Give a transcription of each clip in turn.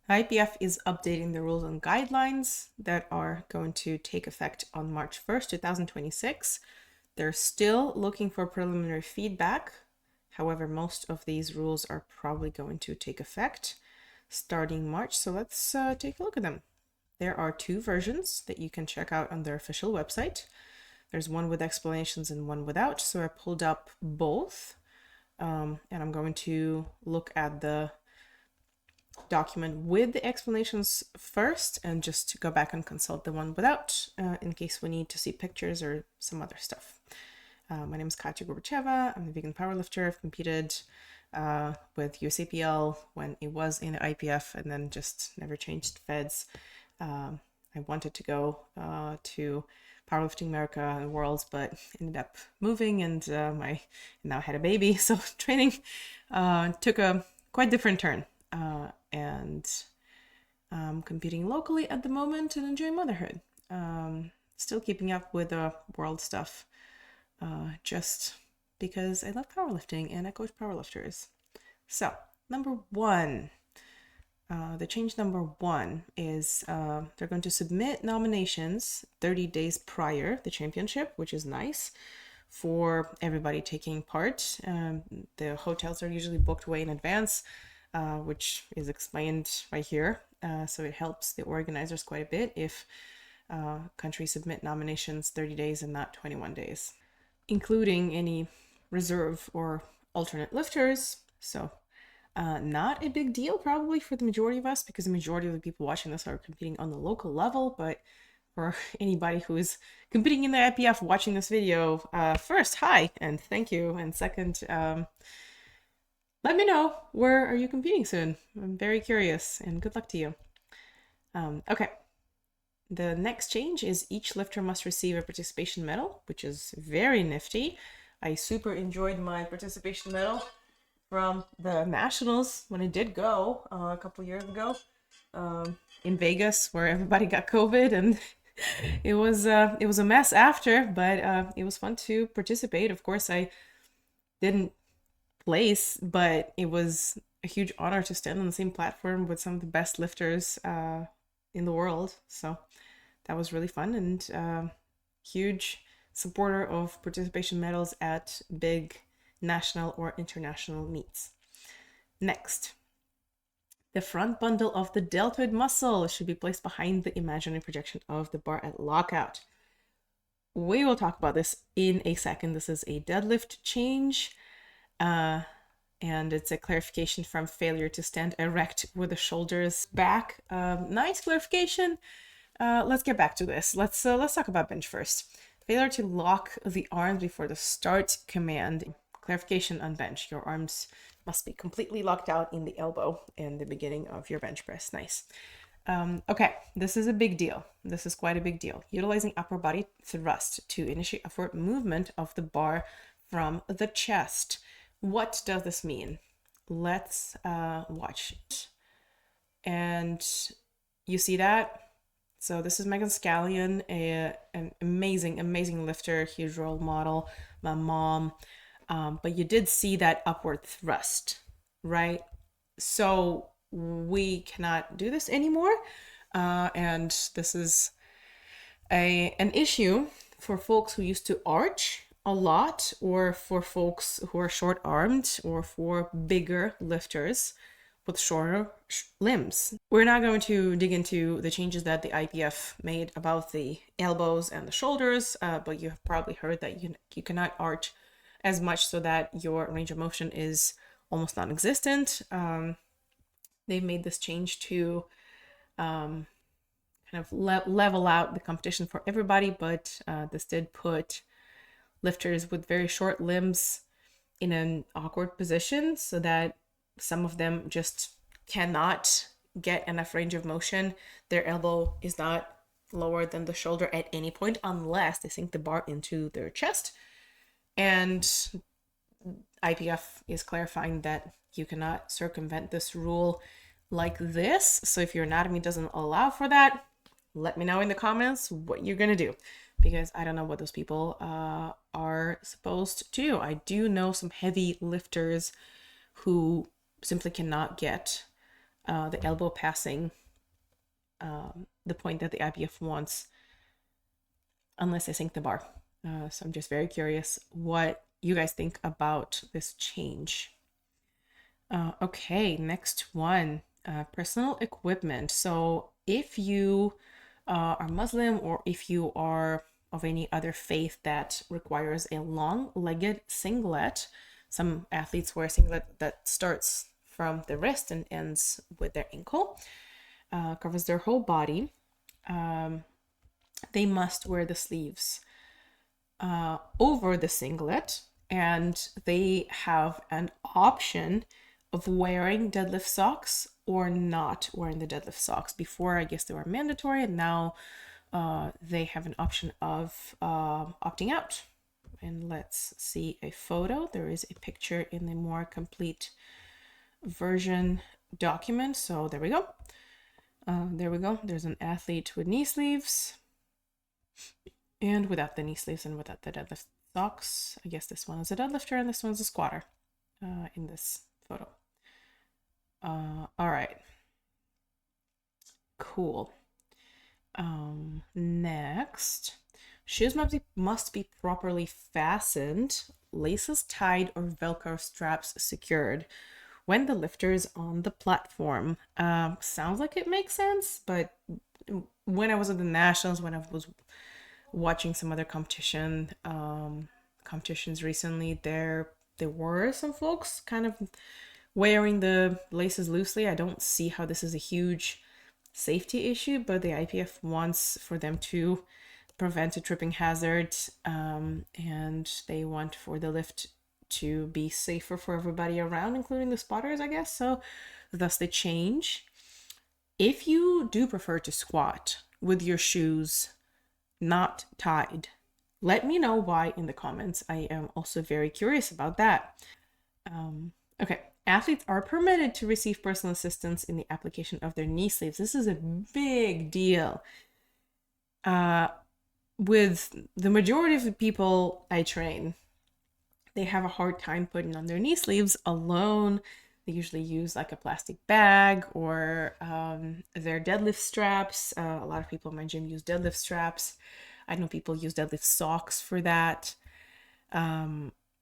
IPF is updating the rules and guidelines that are going to take effect on March 1st, 2026. They're still looking for preliminary feedback. However, most of these rules are probably going to take effect starting March. So let's take a look at them. There are two versions that you can check out on their official website. There's one with explanations and one without. So I pulled up both, and I'm going to look at the document with the explanations first and just go back and consult the one without in case we need to see pictures or some other stuff. My name is Katya Gorbacheva. I'm a vegan powerlifter. I've competed with USAPL when it was in the IPF and then just never changed feds. I wanted to go to Powerlifting America and Worlds, but ended up moving and I now had a baby. So training took a quite different turn. And I'm competing locally at the moment and enjoying motherhood. Still keeping up with the world stuff just because I love powerlifting and I coach powerlifters. So, number one, the change number one is they're going to submit nominations 30 days prior the championship, which is nice for everybody taking part. The hotels are usually booked way in advance, which is explained right here. So it helps the organizers quite a bit if countries submit nominations 30 days and not 21 days, including any reserve or alternate lifters. So not a big deal probably for the majority of us because the majority of the people watching this are competing on the local level, but for anybody who is competing in the IPF watching this video, first, hi, and thank you. And second, let me know, where are you competing soon? I'm very curious and good luck to you. Okay. The next change is each lifter must receive a participation medal, which is very nifty. I super enjoyed my participation medal from the nationals when I did go a couple years ago in Vegas, where everybody got COVID and it was a mess after, but it was fun to participate. Of course, I didn't place, but it was a huge honor to stand on the same platform with some of the best lifters in the world. So that was really fun and huge supporter of participation medals at big national or international meets. Next, the front bundle of the deltoid muscle should be placed behind the imaginary projection of the bar at lockout. We will talk about this in a second. This is a deadlift change. And it's a clarification from failure to stand erect with the shoulders back. Nice clarification. Let's get back to this. Let's talk about bench first. Failure to lock the arms before the start command. Clarification on bench. Your arms must be completely locked out in the elbow in the beginning of your bench press. Nice. Okay, this is a big deal. This is quite a big deal. Utilizing upper body thrust to initiate upward movement of the bar from the chest. What does this mean? Let's watch it. And you see that? So this is Megan Scallion, an amazing lifter, huge role model, my mom. But you did see that upward thrust, right? So we cannot do this anymore. And this is an issue for folks who used to arch a lot, or for folks who are short-armed, or for bigger lifters with shorter limbs. We're not going to dig into the changes that the IPF made about the elbows and the shoulders, but you have probably heard that you cannot arch as much so that your range of motion is almost non-existent. They've made this change to kind of level out the competition for everybody, but this did put lifters with very short limbs in an awkward position so that some of them just cannot get enough range of motion. Their elbow is not lower than the shoulder at any point unless they sink the bar into their chest. And IPF is clarifying that you cannot circumvent this rule like this. So if your anatomy doesn't allow for that, let me know in the comments what you're gonna do, because I don't know what those people are supposed to do. I do know some heavy lifters who simply cannot get the elbow passing the point that the IPF wants, unless I sink the bar. So I'm just very curious what you guys think about this change. Okay, next one, personal equipment. So if you are Muslim, or if you are of any other faith that requires a long-legged singlet, some athletes wear a singlet that starts from the wrist and ends with their ankle, covers their whole body. They must wear the sleeves over the singlet, and they have an option of wearing deadlift socks or not wearing the deadlift socks. Before, I guess they were mandatory, and now they have an option of opting out. And let's see a photo. There is a picture in the more complete version document. So there we go. There we go. There's an athlete with knee sleeves and without the knee sleeves and without the deadlift socks. I guess this one is a deadlifter and this one's a squatter in this photo. All right. Cool. Next, shoes must be properly fastened, laces tied, or Velcro straps secured when the lifter is on the platform. Sounds like it makes sense, but when I was at the nationals, when I was watching some other competitions recently, there were some folks kind of wearing the laces loosely. I don't see how this is a huge safety issue, but the IPF wants for them to prevent a tripping hazard, and they want for the lift to be safer for everybody around, including the spotters, I guess. So thus the change. If you do prefer to squat with your shoes not tied, let me know why in the comments. I am also very curious about that. Okay, athletes are permitted to receive personal assistance in the application of their knee sleeves. This is a big deal. With the majority of the people I train, they have a hard time putting on their knee sleeves alone. They usually use like a plastic bag or their deadlift straps. A lot of people in my gym use deadlift straps. I know people use deadlift socks for that.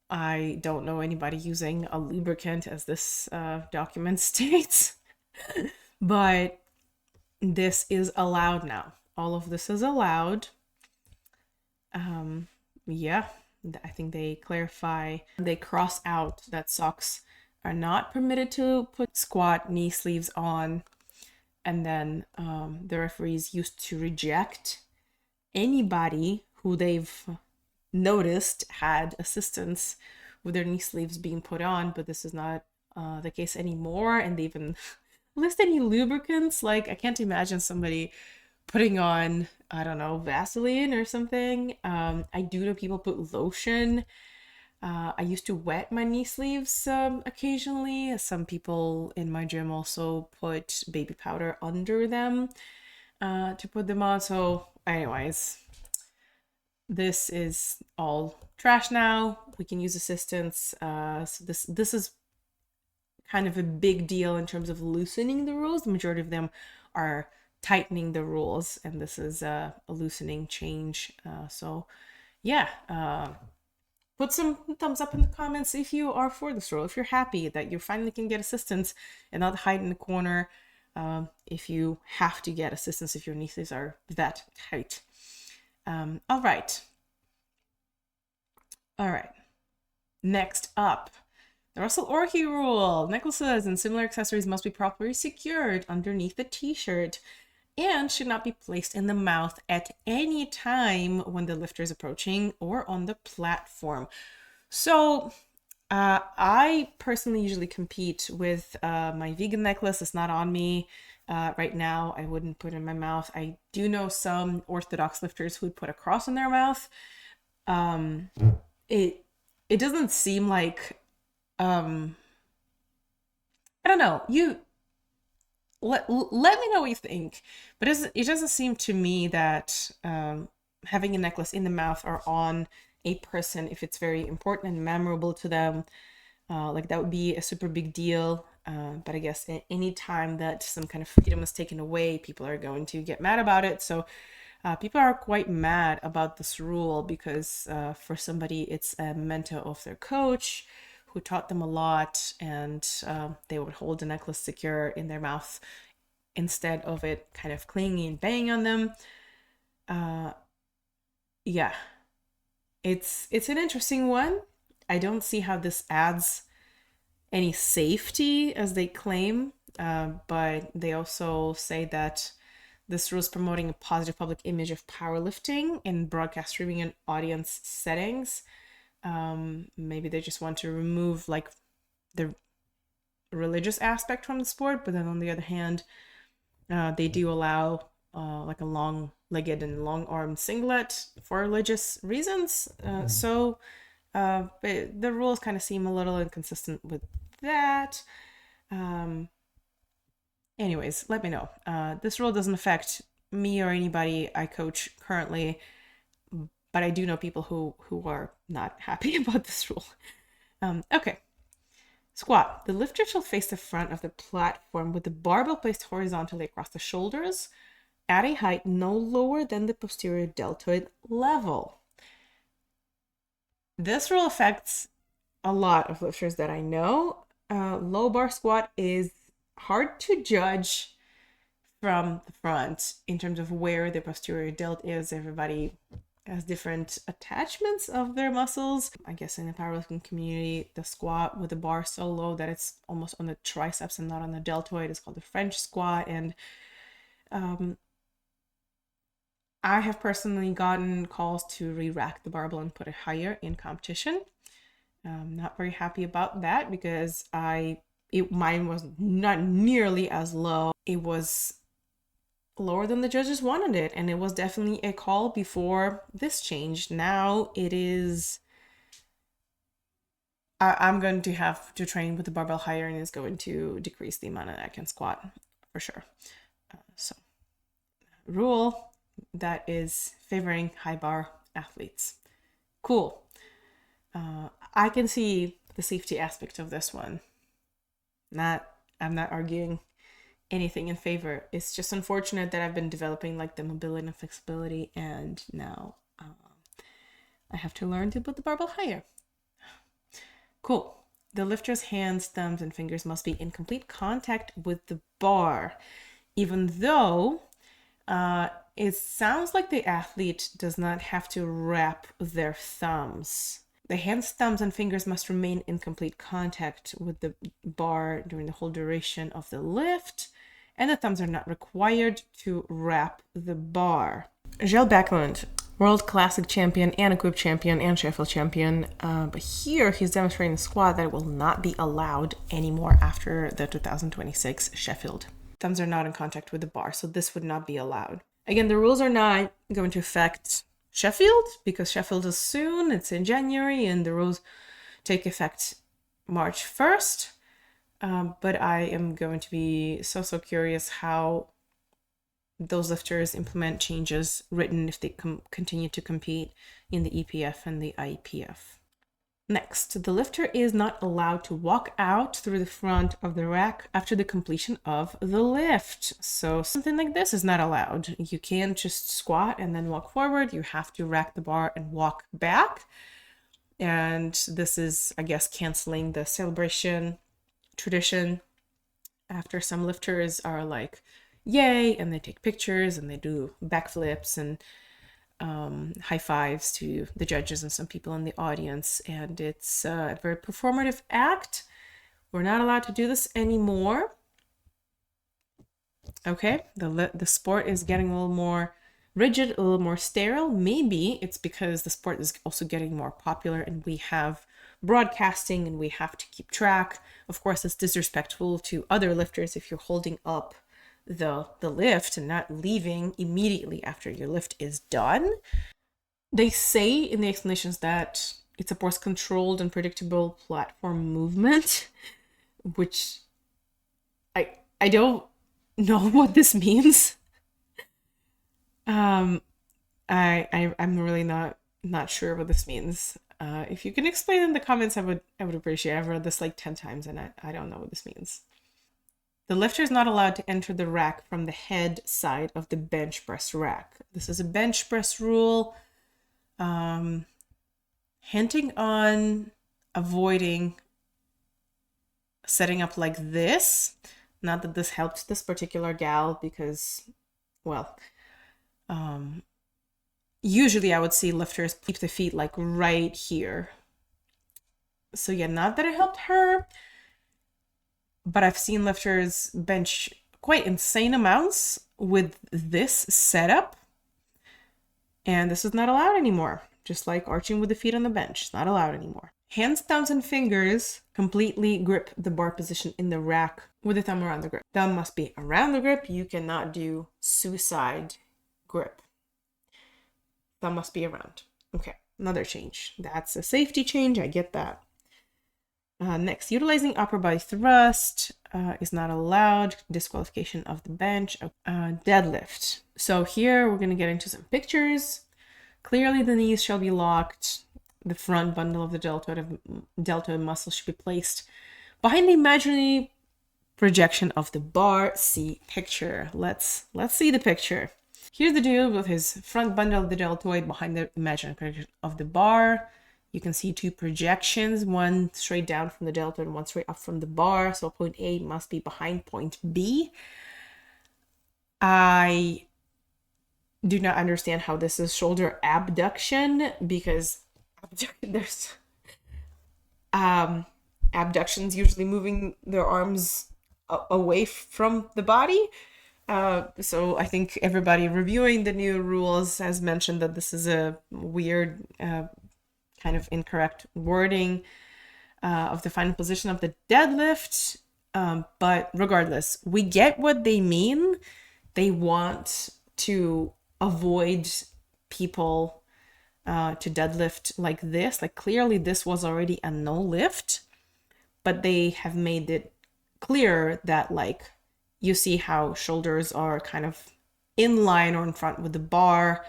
I don't know anybody using a lubricant, as this document states, but this is allowed now. All of this is allowed. Yeah, I think they clarify, they cross out that socks are not permitted to put squat knee sleeves on, and then the referees used to reject anybody who they've noticed had assistance with their knee sleeves being put on, but this is not the case anymore. And they even list any lubricants. Like, I can't imagine somebody putting on, I don't know, Vaseline or something. I do know people put lotion. I used to wet my knee sleeves occasionally. Some people in my gym also put baby powder under them to put them on. So anyways, this is all trash now. We can use assistance. So this is kind of a big deal in terms of loosening the rules. The majority of them are tightening the rules, and this is a loosening change. So yeah, put some thumbs up in the comments if you are for this rule, if you're happy that you finally can get assistance and not hide in the corner if you have to get assistance if your knee sleeves are that tight. All right. Next up, the Russell Orkey rule. Necklaces and similar accessories must be properly secured underneath the t-shirt and should not be placed in the mouth at any time when the lifter is approaching or on the platform. So I personally usually compete with my vegan necklace. It's not on me right now. I wouldn't put it in my mouth. I do know some orthodox lifters who would put a cross in their mouth. It doesn't seem like I don't know. You let me know what you think, but it doesn't seem to me that having a necklace in the mouth or on a person, if it's very important and memorable to them, like that would be a super big deal. But I guess any time that some kind of freedom is taken away, people are going to get mad about it. So people are quite mad about this rule because for somebody, it's a mentor of their coach who taught them a lot, and they would hold the necklace secure in their mouth instead of it kind of clinging and banging on them. Yeah, it's an interesting one. I don't see how this adds any safety as they claim, but they also say that this rule is promoting a positive public image of powerlifting in broadcast streaming and audience settings. Maybe they just want to remove like the religious aspect from the sport, but then on the other hand, they do allow like a long-legged and long-armed singlet for religious reasons. So the rules kind of seem a little inconsistent with that. Anyways, let me know. This rule doesn't affect me or anybody I coach currently, but I do know people who are not happy about this rule. Okay. Squat. The lifter shall face the front of the platform with the barbell placed horizontally across the shoulders at a height no lower than the posterior deltoid level. This rule affects a lot of lifters that I know. Low bar squat is hard to judge from the front in terms of where the posterior delt is. Everybody has different attachments of their muscles. I guess in the powerlifting community, the squat with the bar so low that it's almost on the triceps and not on the deltoid is called the French squat. And I have personally gotten calls to re-rack the barbell and put it higher in competition. I'm not very happy about that because mine was not nearly as low. It was lower than the judges wanted it, and it was definitely a call before this change. Now it is, I'm going to have to train with the barbell higher, and it's going to decrease the amount I can squat for sure. So rule that is favoring high bar athletes. Cool. I can see the safety aspect of this one. I'm not arguing anything in favor. It's just unfortunate that I've been developing like the mobility and flexibility, and now I have to learn to put the barbell higher. Cool. The lifter's hands, thumbs, and fingers must be in complete contact with the bar, even though it sounds like the athlete does not have to wrap their thumbs. The hands, thumbs, and fingers must remain in complete contact with the bar during the whole duration of the lift, and the thumbs are not required to wrap the bar. Gel Backlund, world classic champion and equip champion and Sheffield champion, but here he's demonstrating the squat that it will not be allowed anymore after the 2026 Sheffield. Thumbs are not in contact with the bar, so this would not be allowed. Again, the rules are not going to affect Sheffield because Sheffield is soon, it's in January, and the rules take effect March 1st. But I am going to be so curious how those lifters implement changes written if they continue to compete in the EPF and the IPF. Next, the lifter is not allowed to walk out through the front of the rack after the completion of the lift. So something like this is not allowed. You can't just squat and then walk forward. You have to rack the bar and walk back. And this is, I guess, canceling the celebration tradition. After some lifters are like, yay, and they take pictures and they do backflips and high fives to the judges and some people in the audience, and it's a very performative act. We're not allowed to do this anymore. Okay, the sport is getting a little more rigid, a little more sterile. Maybe it's because the sport is also getting more popular and we have broadcasting and we have to keep track. Of course, it's disrespectful to other lifters if you're holding up the lift and not leaving immediately after your lift is done. They say in the explanations that it supports controlled and predictable platform movement, which I don't know what this means. I'm really not sure what this means. If you can explain in the comments, I would appreciate it. I've read this like 10 times and I don't know what this means. The lifter is not allowed to enter the rack from the head side of the bench press rack. This is a bench press rule, hinting on avoiding setting up like this. Not that this helped this particular gal because, well, usually I would see lifters keep the feet like right here. So yeah, not that it helped her, but I've seen lifters bench quite insane amounts with this setup, and this is not allowed anymore. Just like arching with the feet on the bench, not allowed anymore. Hands, thumbs, and fingers completely grip the bar position in the rack with the thumb around the grip. Thumb must be around the grip. You cannot do suicide grip. Thumb must be around. Okay, another change. That's a safety change. I get that. Next, utilizing upper body thrust is not allowed. Disqualification of the bench. Deadlift. So here we're going to get into some pictures. Clearly the knees shall be locked. The front bundle of the deltoid muscle should be placed behind the imaginary projection of the bar. See picture. Let's see the picture. Here's the dude with his front bundle of the deltoid behind the imaginary projection of the bar. You can see two projections, one straight down from the deltoid and one straight up from the bar. So point A must be behind point B. I do not understand how this is shoulder abduction, because there's abductions usually moving their arms away from the body. So I think everybody reviewing the new rules has mentioned that this is a weird kind of incorrect wording of the final position of the deadlift. But regardless, we get what they mean. They want to avoid people to deadlift like this. Like clearly this was already a no lift, but they have made it clear that like you see how shoulders are kind of in line or in front with the bar.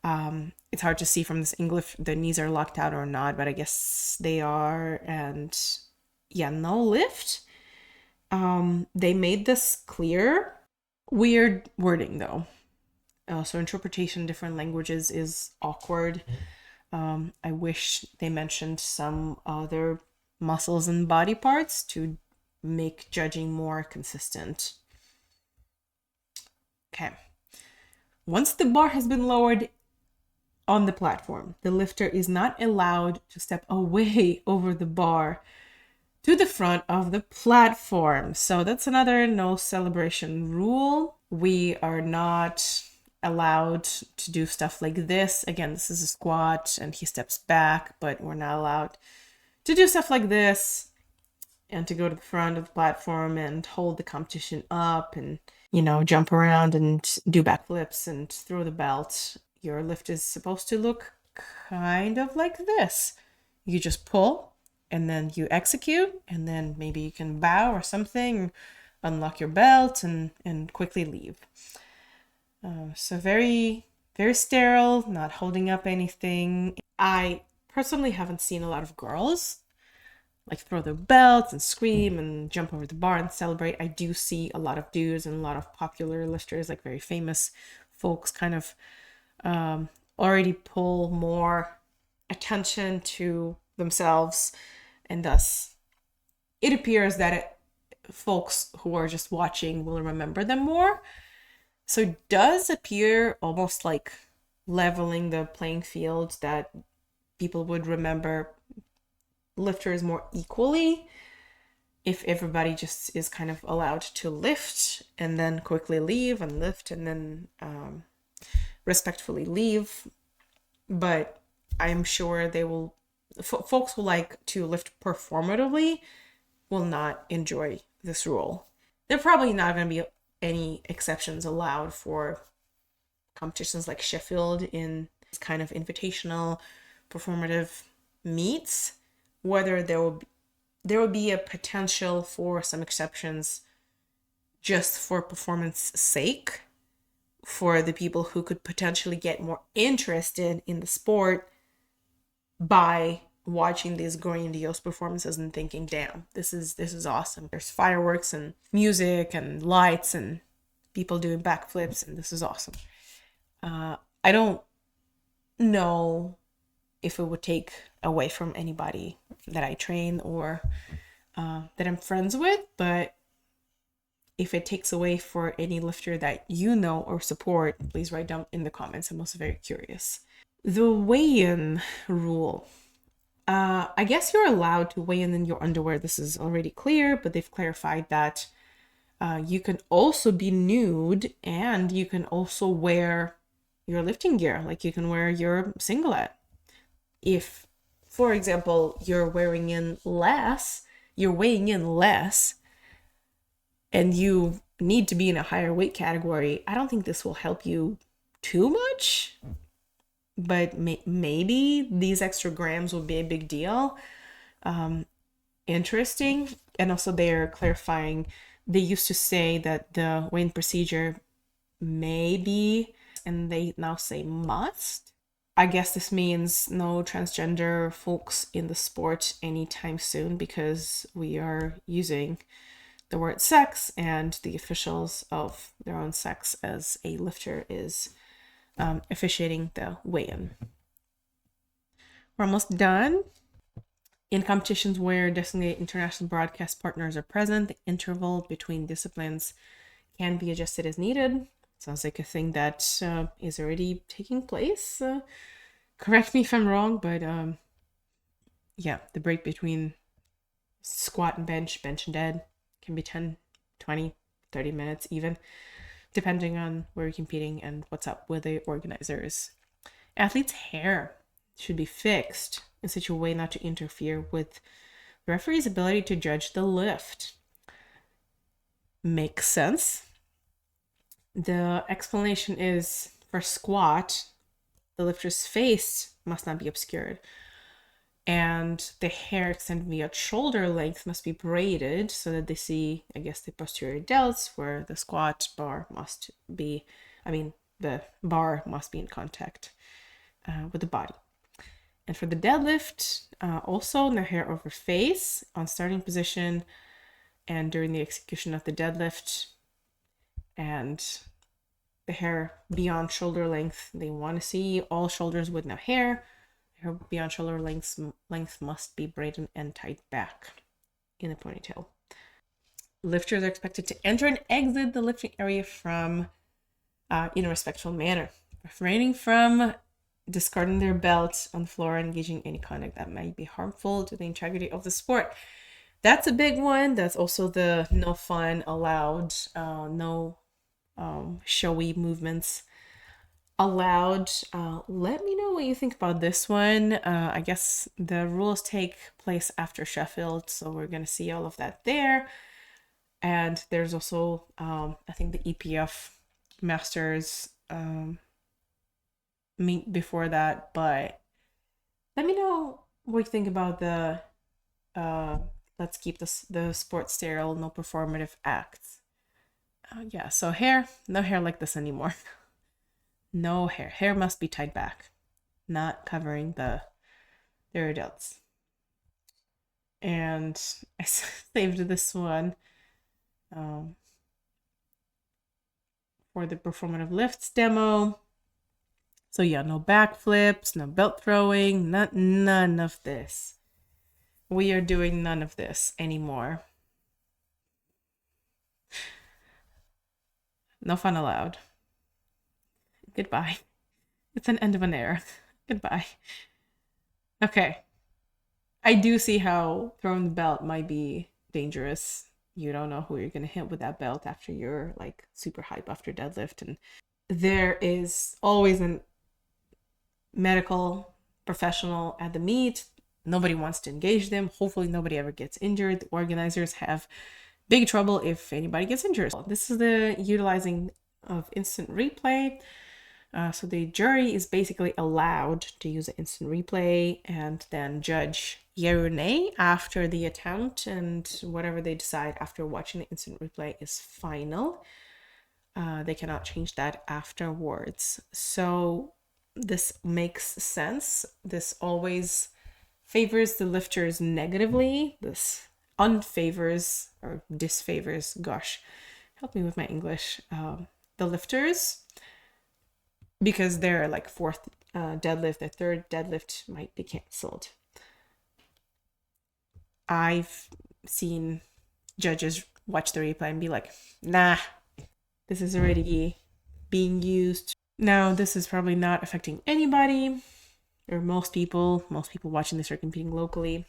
It's hard to see from this English the knees are locked out or not, but I guess they are. And yeah, no lift. They made this clear. Weird wording though. So interpretation in different languages is awkward. I wish they mentioned some other muscles and body parts to make judging more consistent. Okay. Once the bar has been lowered on the platform, the lifter is not allowed to step away over the bar to the front of the platform. So that's another no celebration rule. We are not allowed to do stuff like this. Again, this is a squat and he steps back, but we're not allowed to do stuff like this and to go to the front of the platform and hold the competition up and, you know, jump around and do backflips and throw the belt. Your lift is supposed to look kind of like this. You just pull and then you execute, and then maybe you can bow or something, unlock your belt and quickly leave. So very, very sterile, not holding up anything. I personally haven't seen a lot of girls like throw their belts and scream and jump over the bar and celebrate. I do see a lot of dudes and a lot of popular lifters, like very famous folks, kind of already pull more attention to themselves, and thus it appears that folks who are just watching will remember them more. So it does appear almost like leveling the playing field, that people would remember lifters more equally if everybody just is kind of allowed to lift and then quickly leave and lift and then respectfully leave. But I'm sure they will, folks who like to lift performatively will not enjoy this rule. There are probably not going to be any exceptions allowed for competitions like Sheffield in this kind of invitational performative meets. Whether there will be a potential for some exceptions just for performance sake, for the people who could potentially get more interested in the sport by watching these grandiose performances and thinking, damn, this is awesome. There's fireworks and music and lights and people doing backflips, and this is awesome. I don't know if it would take away from anybody that I train or that I'm friends with, but if it takes away for any lifter that you know or support, please write down in the comments. I'm also very curious. The weigh-in rule. I guess you're allowed to weigh in your underwear. This is already clear, but they've clarified that you can also be nude and you can also wear your lifting gear. Like you can wear your singlet. If, for example, you're weighing in less, and you need to be in a higher weight category, I don't think this will help you too much. But maybe these extra grams will be a big deal. Interesting. And also they're clarifying, they used to say that the weigh-in procedure may be, and they now say must. I guess this means no transgender folks in the sport anytime soon, because we are using the word sex, and the officials of their own sex as a lifter is officiating the weigh-in. We're almost done. In competitions where designated international broadcast partners are present, the interval between disciplines can be adjusted as needed. Sounds like a thing that is already taking place. Correct me if I'm wrong, but yeah, the break between squat and bench and dead can be 10, 20, 30 minutes even, depending on where you're competing and what's up with the organizers. Athletes' hair should be fixed in such a way not to interfere with the referee's ability to judge the lift. Makes sense. The explanation is, for squat, the lifter's face must not be obscured, and the hair extended beyond shoulder length must be braided so that they see, I guess, the posterior delts, where the squat bar must be, the bar must be in contact with the body. And for the deadlift, also no hair over face on starting position and during the execution of the deadlift, and the hair beyond shoulder length. They want to see all shoulders with no hair. Hair beyond shoulder length must be braided and tied back in a ponytail. Lifters are expected to enter and exit the lifting area from in a respectful manner, refraining from discarding their belts on the floor and engaging in any conduct that might be harmful to the integrity of the sport. That's a big one. That's also the no fun allowed, no showy movements allowed. Let me know what you think about this one. I guess the rules take place after Sheffield, so we're going to see all of that there. And there's also, I think, the EPF Masters meet before that, but let me know what you think about the let's keep the sport sterile, no performative acts. Yeah, so hair, no hair like this anymore. No hair. Hair must be tied back, not covering their adults. And I saved this one for the performative lifts demo. So yeah, no backflips, no belt throwing, none of this. We are doing none of this anymore. No fun allowed. Goodbye. It's an end of an era. Goodbye. Okay. I do see how throwing the belt might be dangerous. You don't know who you're going to hit with that belt after you're like super hype after deadlift. And there is always a medical professional at the meet. Nobody wants to engage them. Hopefully nobody ever gets injured. The organizers have big trouble if anybody gets injured. This is the utilizing of instant replay. So the jury is basically allowed to use an instant replay and then judge yay or nay after the attempt, and whatever they decide after watching the instant replay is final. They cannot change that afterwards. So this makes sense. This always favors the lifters negatively. This unfavors or disfavors, gosh, help me with my English, the lifters, because their like fourth deadlift, their third deadlift might be canceled. I've seen judges watch the replay and be like, nah, this is already being used. Now, this is probably not affecting anybody, or most people watching this are competing locally.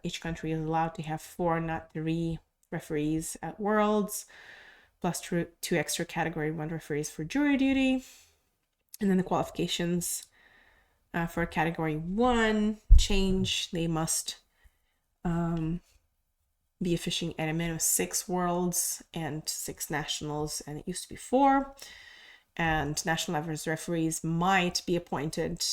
Each country is allowed to have 4, not 3 referees at Worlds, plus 2 extra Category 1 referees for jury duty. And then the qualifications for Category 1 change. They must be officiating at a minimum of 6 Worlds and 6 Nationals, and it used to be 4. And national levels referees might be appointed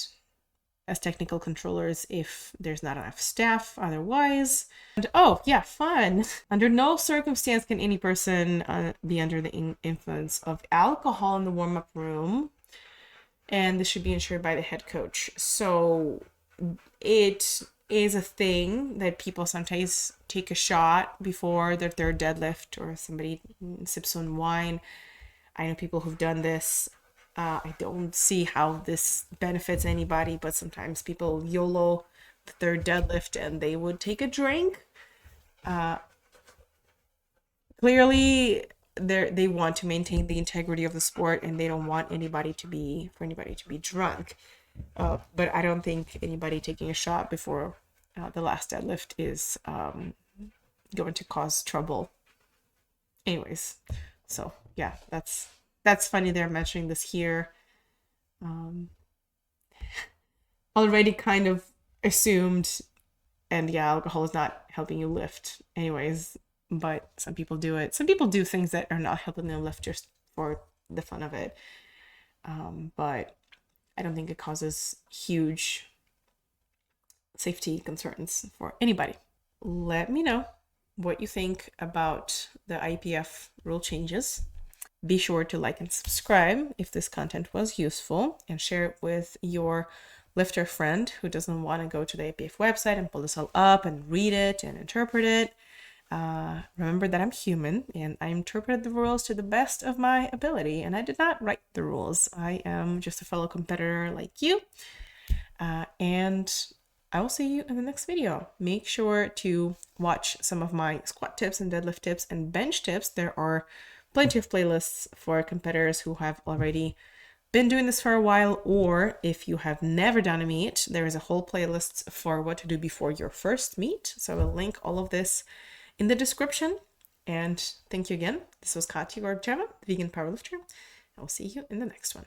as technical controllers if there's not enough staff otherwise. And oh yeah, fun. Under no circumstance can any person be under the influence of alcohol in the warm-up room, and this should be ensured by the head coach. So it is a thing that people sometimes take a shot before their third deadlift, or somebody sips on wine. I know people who've done this. I don't see how this benefits anybody, but sometimes people YOLO the third deadlift and they would take a drink. Clearly, they want to maintain the integrity of the sport, and they don't want anybody to be drunk. But I don't think anybody taking a shot before the last deadlift is going to cause trouble. Anyways, so yeah, that's funny they're mentioning this here. Already kind of assumed, and yeah, alcohol is not helping you lift anyways, but some people do it. Some people do things that are not helping them lift just for the fun of it. But I don't think it causes huge safety concerns for anybody. Let me know what you think about the IPF rule changes. Be sure to like and subscribe if this content was useful, and share it with your lifter friend who doesn't want to go to the IPF website and pull this all up and read it and interpret it. Remember that I'm human and I interpreted the rules to the best of my ability, and I did not write the rules. I am just a fellow competitor like you. And I will see you in the next video. Make sure to watch some of my squat tips and deadlift tips and bench tips. There are plenty of playlists for competitors who have already been doing this for a while, or if you have never done a meet, there is a whole playlist for what to do before your first meet. So I will link all of this in the description. And thank you again. This was Katya Gorbacheva, the vegan powerlifter. I will see you in the next one.